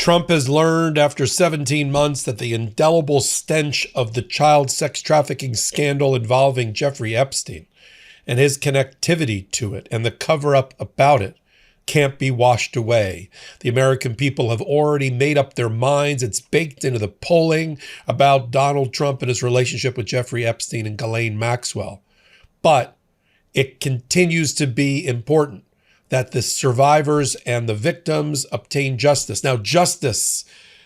Trump has learned after 17 months that the indelible stench of the child sex trafficking scandal involving Jeffrey Epstein and his connectivity to it and the cover-up about it can't be washed away. The American people have already made up their minds. It's baked into the polling about Donald Trump and his relationship with Jeffrey Epstein and Ghislaine Maxwell. But it continues to be important that the survivors and the victims obtain justice. Now, justice,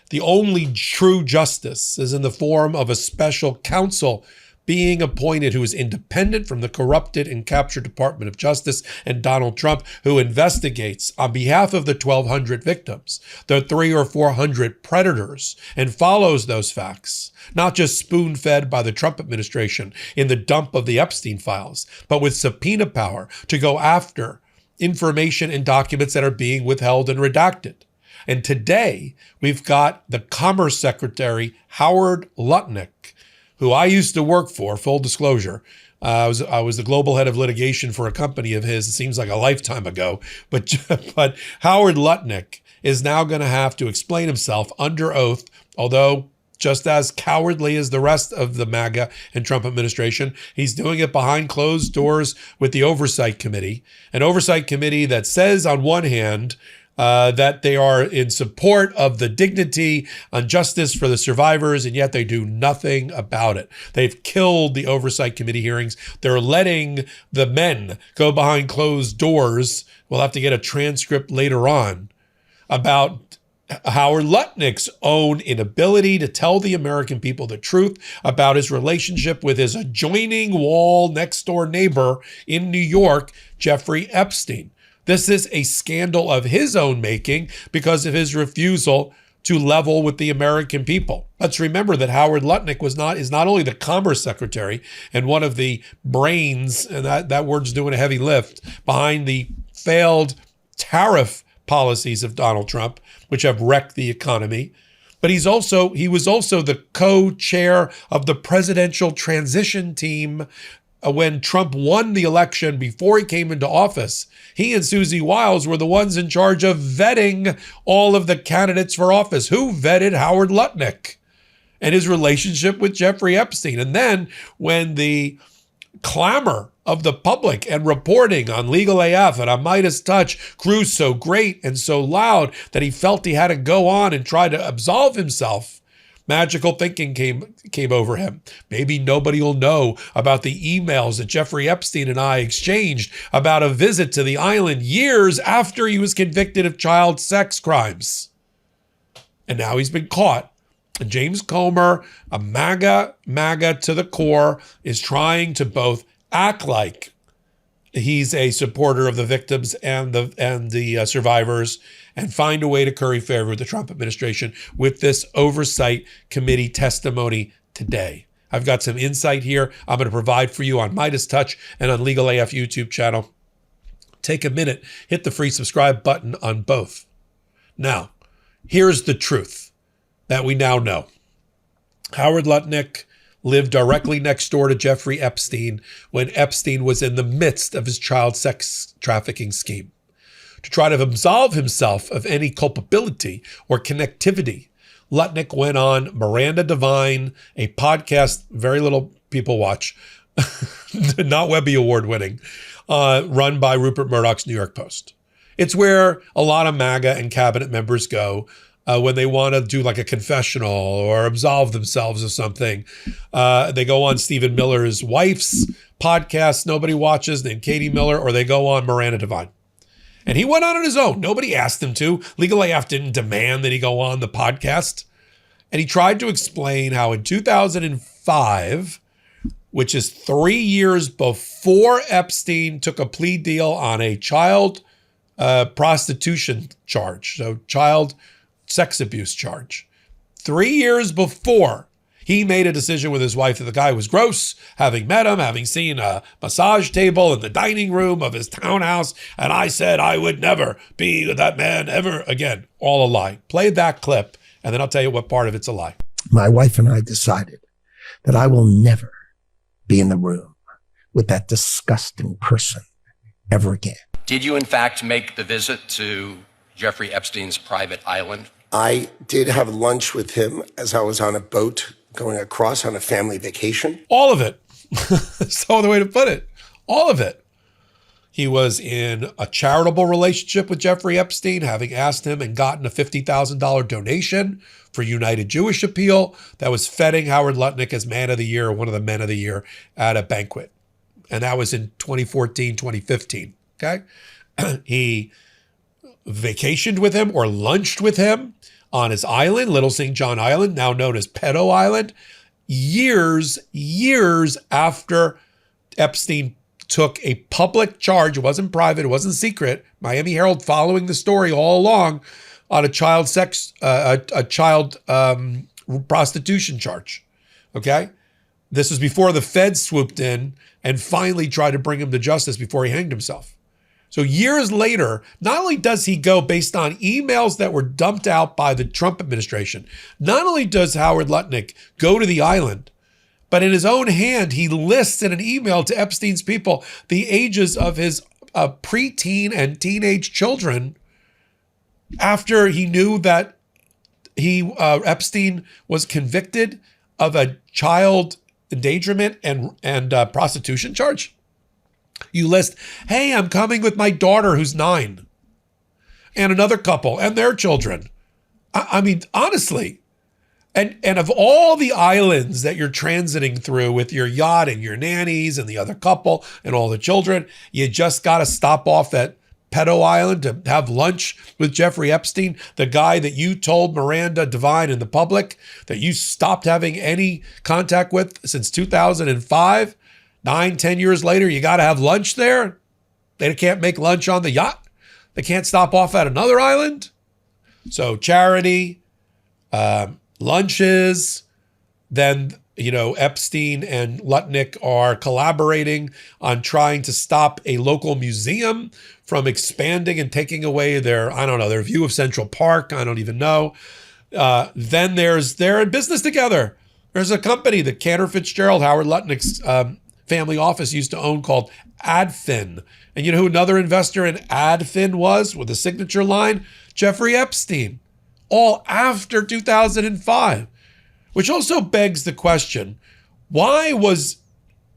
the only true justice, is in the form of a special counsel being appointed who is independent from the corrupted and captured Department of Justice and Donald Trump, who investigates on behalf of the 1,200 victims, the 300 or 400 predators, and follows those facts, not just spoon-fed by the Trump administration in the dump of the Epstein files, but with subpoena power to go after information and documents that are being withheld and redacted. And today, we've got the Commerce Secretary Howard Lutnick, who I used to work for, full disclosure. I was the global head of litigation for a company of his. It seems like a lifetime ago. But Howard Lutnick is now going to have to explain himself under oath, although just as cowardly as the rest of the MAGA and Trump administration, he's doing it behind closed doors with the Oversight Committee, an oversight committee that says on one hand that they are in support of the dignity and justice for the survivors, and yet they do nothing about it. They've killed the Oversight Committee hearings. They're letting the men go behind closed doors. We'll have to get a transcript later on about Howard Lutnick's own inability to tell the American people the truth about his relationship with his adjoining wall next door neighbor in New York, Jeffrey Epstein. This is a scandal of his own making because of his refusal to level with the American people. Let's remember that Howard Lutnick is not only the Commerce Secretary and one of the brains, and that word's doing a heavy lift, behind the failed tariff policies of Donald Trump, which have wrecked the economy, but he was also the co-chair of the presidential transition team when Trump won the election before he came into office. He and Susie Wiles were the ones in charge of vetting all of the candidates for office. Who vetted Howard Lutnick and his relationship with Jeffrey Epstein? And then when the clamor of the public and reporting on Legal AF and on MeidasTouch grew so great and so loud that he felt he had to go on and try to absolve himself, magical thinking came over him. Maybe nobody will know about the emails that Jeffrey Epstein and I exchanged about a visit to the island years after he was convicted of child sex crimes. And now he's been caught. And James Comer, a MAGA to the core, is trying to both act like he's a supporter of the victims and the survivors, and find a way to curry favor with the Trump administration with this oversight committee testimony today. I've got some insight here I'm going to provide for you on MeidasTouch and on Legal AF YouTube channel. Take a minute, hit the free subscribe button on both. Now, here's the truth that we now know. Howard Lutnick lived directly next door to Jeffrey Epstein when Epstein was in the midst of his child sex trafficking scheme. To try to absolve himself of any culpability or connectivity, Lutnick went on Miranda Devine, a podcast very little people watch, not Webby Award winning, run by Rupert Murdoch's New York Post. It's where a lot of MAGA and cabinet members go when they want to do like a confessional or absolve themselves of something. They go on Stephen Miller's wife's podcast nobody watches, named Katie Miller, or they go on Miranda Devine. And he went on his own. Nobody asked him to. Legal AF didn't demand that he go on the podcast. And he tried to explain how in 2005, which is 3 years before Epstein took a plea deal on a child prostitution charge, so child sex abuse charge, 3 years before, he made a decision with his wife that the guy was gross, having met him, having seen a massage table in the dining room of his townhouse, and I said I would never be with that man ever again. All a lie. Play that clip, and then I'll tell you what part of it's a lie. My wife and I decided that I will never be in the room with that disgusting person ever again. Did you, in fact, make the visit to Jeffrey Epstein's private island? I did have lunch with him as I was on a boat going across on a family vacation. All of it. That's the other way to put it. All of it. He was in a charitable relationship with Jeffrey Epstein, having asked him and gotten a $50,000 donation for United Jewish Appeal that was feting Howard Lutnick as Man of the Year, or one of the Men of the Year, at a banquet. And that was in 2014, 2015. Okay. He vacationed with him or lunched with him on his island, Little St. John Island, now known as Pedo Island, years after Epstein took a public charge. It wasn't private, it wasn't secret. Miami Herald following the story all along on a child prostitution charge. Okay? This was before the feds swooped in and finally tried to bring him to justice before he hanged himself. So years later, not only does he go based on emails that were dumped out by the Trump administration, not only does Howard Lutnick go to the island, but in his own hand, he lists in an email to Epstein's people the ages of his preteen and teenage children after he knew that Epstein was convicted of a child endangerment and prostitution charge. You list, hey, I'm coming with my daughter who's 9 and another couple and their children. I mean, honestly, and of all the islands that you're transiting through with your yacht and your nannies and the other couple and all the children, you just got to stop off at Pedo Island to have lunch with Jeffrey Epstein, the guy that you told Miranda Devine in the public that you stopped having any contact with since 2005. 9-10 years later, you got to have lunch there. They can't make lunch on the yacht. They can't stop off at another island. So charity, lunches, then, Epstein and Lutnick are collaborating on trying to stop a local museum from expanding and taking away their view of Central Park. I don't even know. Then they're in business together. There's a company that Cantor Fitzgerald, Howard Lutnick's family office, used to own called Adfin. And you know who another investor in Adfin was with a signature line? Jeffrey Epstein. All after 2005. Which also begs the question, why was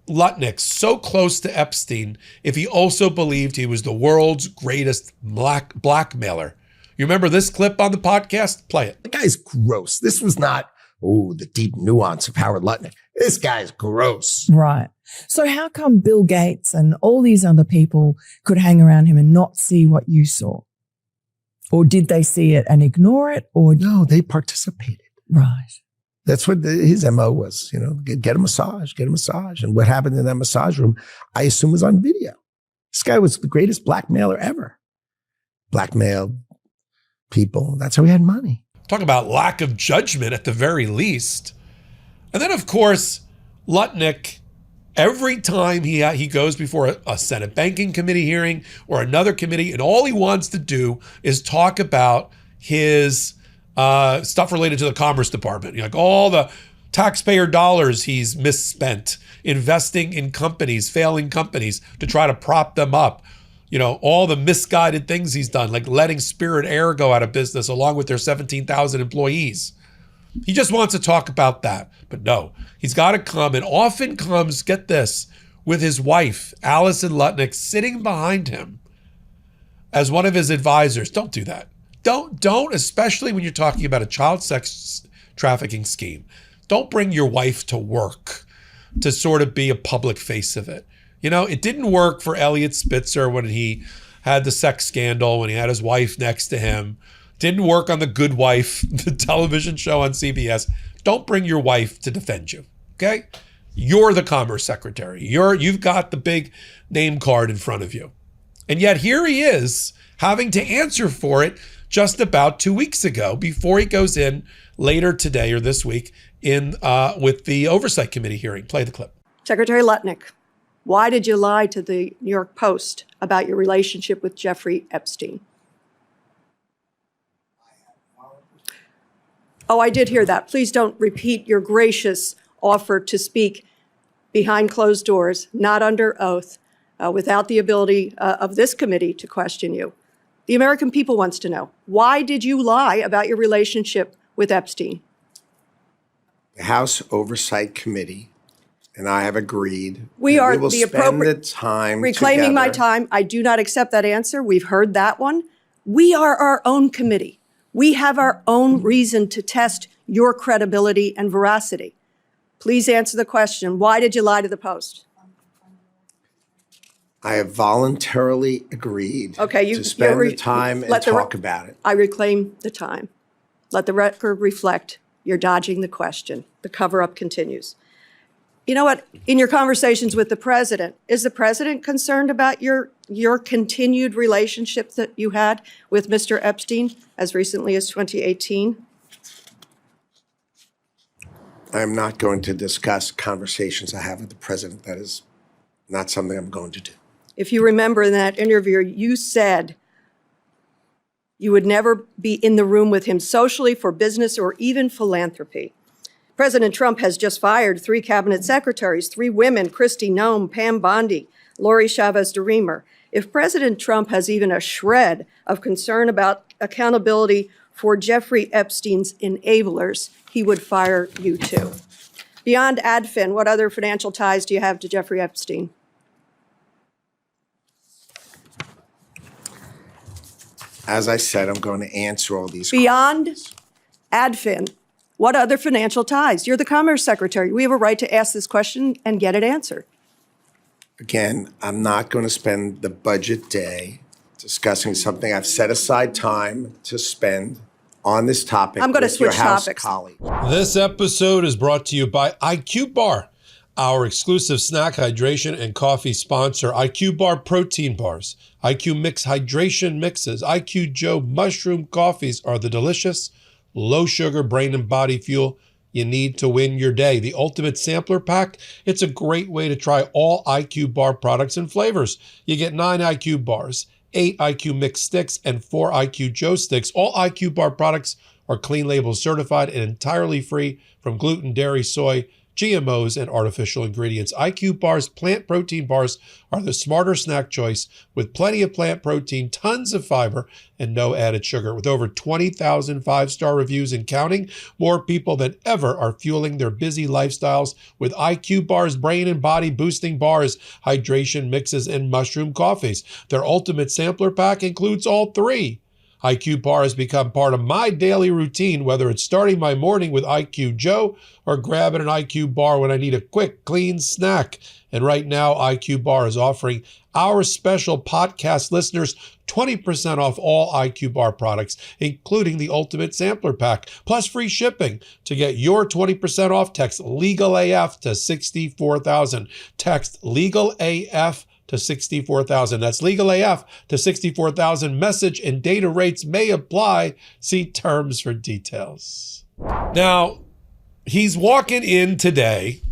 Lutnick so close to Epstein if he also believed he was the world's greatest blackmailer? You remember this clip on the podcast? Play it. The guy's gross. This was not, the deep nuance of Howard Lutnick. This guy's gross. Right. So how come Bill Gates and all these other people could hang around him and not see what you saw? Or did they see it and ignore it? Or no, they participated. Right. That's what his MO was, get a massage. And what happened in that massage room, I assume, was on video. This guy was the greatest blackmailer ever. Blackmailed people. That's how he had money. Talk about lack of judgment at the very least. And then, of course, Lutnick, every time he goes before a Senate Banking Committee hearing or another committee, and all he wants to do is talk about his stuff related to the Commerce Department. Like all the taxpayer dollars he's misspent investing in companies, failing companies, to try to prop them up. All the misguided things he's done, like letting Spirit Air go out of business along with their 17,000 employees. He just wants to talk about that. But no, he's got to come, and often comes, get this, with his wife, Allison Lutnick, sitting behind him as one of his advisors. Don't do that. Don't, especially when you're talking about a child sex trafficking scheme. Don't bring your wife to work to sort of be a public face of it. It didn't work for Elliot Spitzer when he had the sex scandal, when he had his wife next to him. Didn't work on The Good Wife, the television show on CBS. Don't bring your wife to defend you, okay? You're the Commerce Secretary. You've got the big name card in front of you. And yet here he is having to answer for it just about 2 weeks ago before he goes in later today or this week with the Oversight Committee hearing. Play the clip. Secretary Lutnick, why did you lie to the New York Post about your relationship with Jeffrey Epstein? Oh, I did hear that. Please don't repeat your gracious offer to speak behind closed doors, not under oath, without the ability of this committee to question you. The American people wants to know, why did you lie about your relationship with Epstein? The House Oversight Committee and I have agreed We that are we will the spend appropriate the time reclaiming my together. time. I do not accept that answer. We've heard that one. We are our own committee. We have our own reason to test your credibility and veracity. Please answer the question. Why did you lie to the Post? I have voluntarily agreed Okay, to spend the time and talk about it. I reclaim the time. Let the record reflect you're dodging the question. The cover-up continues. You know what? In your conversations with the president, is the president concerned about your continued relationship that you had with Mr. Epstein as recently as 2018? I am not going to discuss conversations I have with the president. That is not something I'm going to do. If you remember in that interview, you said you would never be in the room with him socially, for business, or even philanthropy. President Trump has just fired 3 cabinet secretaries, 3 women, Kristi Noem, Pam Bondi, Lori Chavez-DeRemer. If President Trump has even a shred of concern about accountability for Jeffrey Epstein's enablers, he would fire you too. Beyond AdFin, what other financial ties do you have to Jeffrey Epstein? As I said, I'm going to answer all these Beyond questions. AdFin, what other financial ties? You're the Commerce Secretary. We have a right to ask this question and get it answered. Again, I'm not going to spend the budget day discussing something I've set aside time to spend on this topic. I'm going to with your switch House topics. colleague. This episode is brought to you by IQ Bar, our exclusive snack, hydration, and coffee sponsor. IQ Bar protein bars, IQ Mix hydration mixes, IQ Joe mushroom coffees are the delicious, low-sugar brain and body fuel you need to win your day. The ultimate sampler pack, it's a great way to try all IQ Bar products and flavors. You get 9 IQ bars, 8 IQ Mix sticks, and 4 IQ Joe sticks. All IQ Bar products are clean label certified and entirely free from gluten, dairy, soy, GMOs, and artificial ingredients. IQ Bar's plant protein bars are the smarter snack choice with plenty of plant protein, tons of fiber, and no added sugar. With over 20,000 5-star reviews and counting, more people than ever are fueling their busy lifestyles with IQ Bar's brain and body boosting bars, hydration mixes, and mushroom coffees. Their ultimate sampler pack includes all 3. IQ Bar has become part of my daily routine, whether it's starting my morning with IQ Joe or grabbing an IQ Bar when I need a quick, clean snack. And right now, IQ Bar is offering our special podcast listeners 20% off all IQ Bar products, including the Ultimate Sampler Pack, plus free shipping. To get your 20% off, text LEGALAF to 64,000. Text LEGALAF to 64,000. That's legal AF to 64,000. Message and data rates may apply. See terms for details. Now, he's walking in today,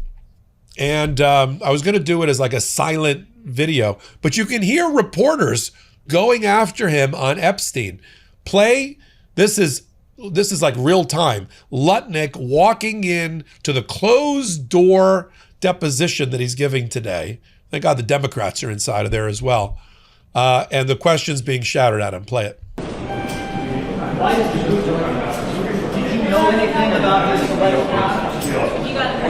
and I was going to do it as like a silent video, but you can hear reporters going after him on Epstein. This is like real time. Lutnick walking in to the closed door deposition that he's giving today. Thank God the Democrats are inside of there as well. And the questions being shouted at him. Play it. Why did you know anything about his life? You got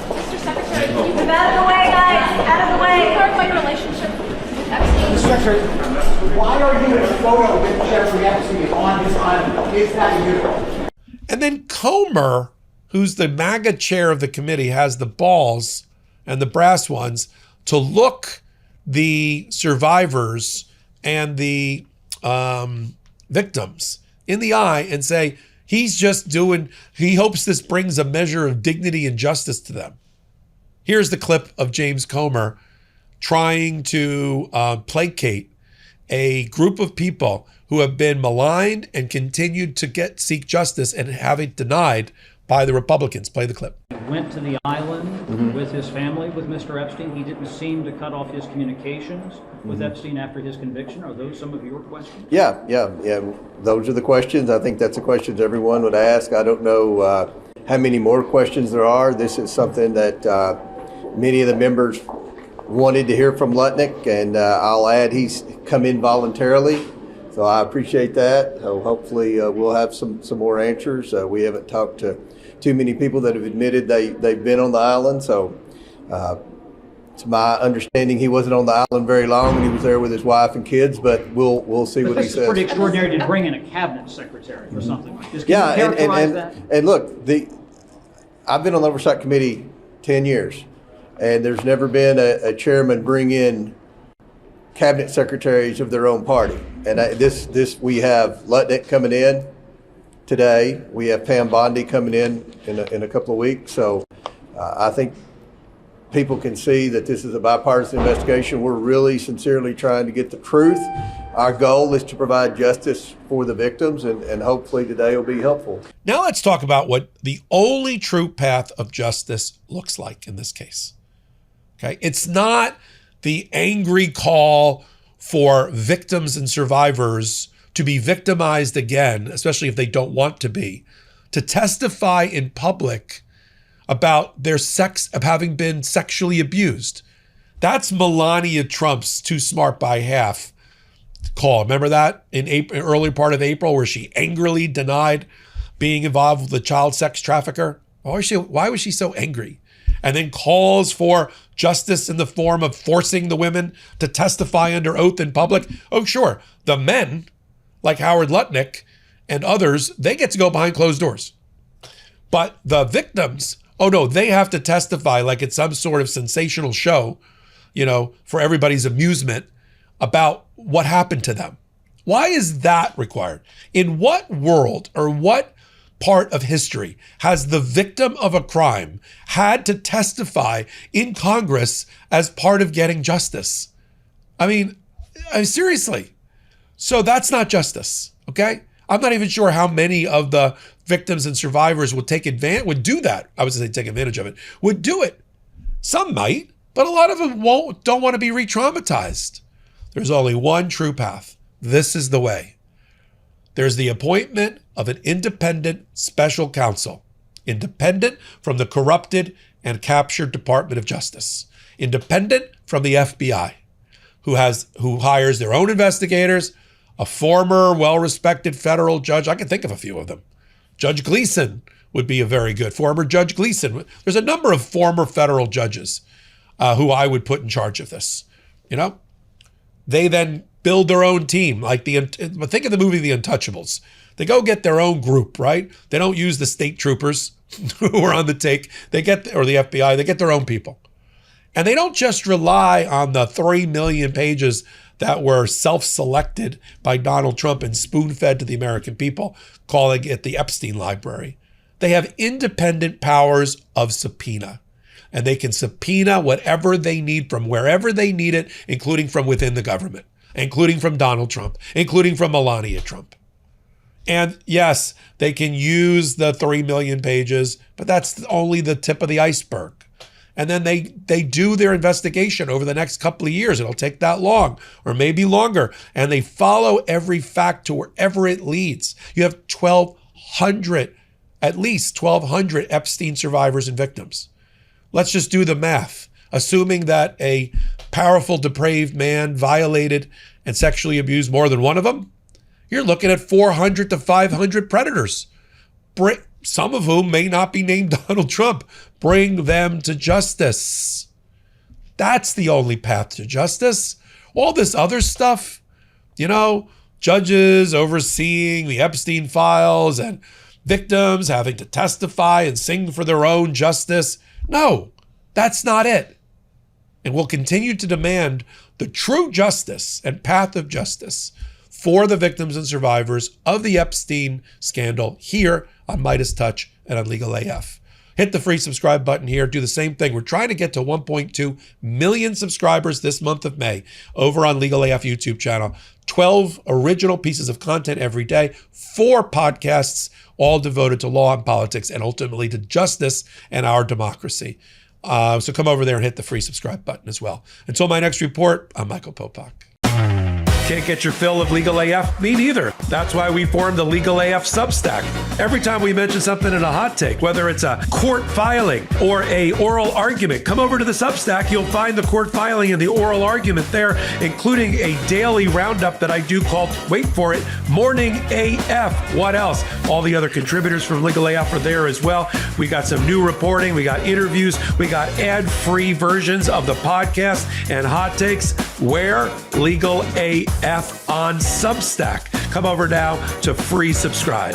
Mr. Secretary, can you move out of the way, guys? Out of the way. Clarify your relationship with Epstein. Mr. Secretary, why are you in a photo with Jeffrey Epstein on his island? Is that you? And then Comer, who's the MAGA chair of the committee, has the balls and the brass ones to look the survivors and the victims in the eye and say, he hopes this brings a measure of dignity and justice to them. Here's the clip of James Comer trying to placate a group of people who have been maligned and continued to seek justice and have it denied by the Republicans. Play the clip. Went to the island with his family, with Mr. Epstein. He didn't seem to cut off his communications with Epstein after his conviction. Are those some of your questions? Yeah. Those are the questions. I think that's the questions everyone would ask. I don't know how many more questions there are. This is something that many of the members wanted to hear from Lutnick, and I'll add he's come in voluntarily. So I appreciate that. So hopefully we'll have some more answers. We haven't talked to too many people that have admitted they've been on the island. So it's my understanding he wasn't on the island very long, and he was there with his wife and kids. But we'll see what he says. It's pretty extraordinary to bring in a cabinet secretary for something like this. Can Yeah, you characterize that? and look, I've been on the Oversight Committee 10 years, and there's never been a chairman bring in cabinet secretaries of their own party. And we have Lutnick coming in today. We have Pam Bondi coming in a couple of weeks. So I think people can see that this is a bipartisan investigation. We're really sincerely trying to get the truth. Our goal is to provide justice for the victims, and hopefully today will be helpful. Now let's talk about what the only true path of justice looks like in this case. Okay, it's not the angry call for victims and survivors to be victimized again, especially if they don't want to be, to testify in public about their sex, of having been sexually abused. That's Melania Trump's too smart by half call. Remember that in early part of April, where she angrily denied being involved with the child sex trafficker? Why was she so angry? And then calls for justice in the form of forcing the women to testify under oath in public. Oh, sure. The men, like Howard Lutnick and others, they get to go behind closed doors. But the victims, oh no, they have to testify like it's some sort of sensational show, for everybody's amusement about what happened to them. Why is that required? In what world or what part of history has the victim of a crime had to testify in Congress as part of getting justice? I mean, seriously. So that's not justice, okay? I'm not even sure how many of the victims and survivors would do that. I was going to say take advantage of it, would do it. Some might, but a lot of them don't want to be re-traumatized. There's only one true path. This is the way. There's the appointment of an independent special counsel, independent from the corrupted and captured Department of Justice, independent from the FBI, who hires their own investigators, a former well-respected federal judge. I can think of a few of them. Judge Gleason would be a very good former Judge Gleason. There's a number of former federal judges who I would put in charge of this. They then build their own team, think of the movie The Untouchables. They go get their own group, right? They don't use the state troopers who are on the take. Or the FBI, they get their own people. And they don't just rely on the 3 million pages that were self-selected by Donald Trump and spoon-fed to the American people, calling it the Epstein Library. They have independent powers of subpoena. And they can subpoena whatever they need from wherever they need it, including from within the government, including from Donald Trump, including from Melania Trump. And yes, they can use the 3 million pages, but that's only the tip of the iceberg. And then they do their investigation over the next couple of years. It'll take that long or maybe longer. And they follow every fact to wherever it leads. You have at least 1,200 Epstein survivors and victims. Let's just do the math. Assuming that a powerful, depraved man violated and sexually abused more than one of them, you're looking at 400 to 500 predators, some of whom may not be named Donald Trump. Bring them to justice. That's the only path to justice. All this other stuff, judges overseeing the Epstein files and victims having to testify and sing for their own justice. No, that's not it. And we'll continue to demand the true justice and path of justice for the victims and survivors of the Epstein scandal here on MeidasTouch and on Legal AF. Hit the free subscribe button here. Do the same thing. We're trying to get to 1.2 million subscribers this month of May over on Legal AF YouTube channel. 12 original pieces of content every day, 4 podcasts, all devoted to law and politics and ultimately to justice and our democracy. So come over there and hit the free subscribe button as well. Until my next report, I'm Michael Popok. Can't get your fill of Legal AF? Me neither. That's why we formed the Legal AF Substack. Every time we mention something in a hot take, whether it's a court filing or a oral argument, come over to the Substack. You'll find the court filing and the oral argument there, including a daily roundup that I do called, wait for it, Morning AF. What else? All the other contributors from Legal AF are there as well. We got some new reporting. We got interviews. We got ad-free versions of the podcast and hot takes. Where? Legal AF on Substack. Come over now to free subscribe.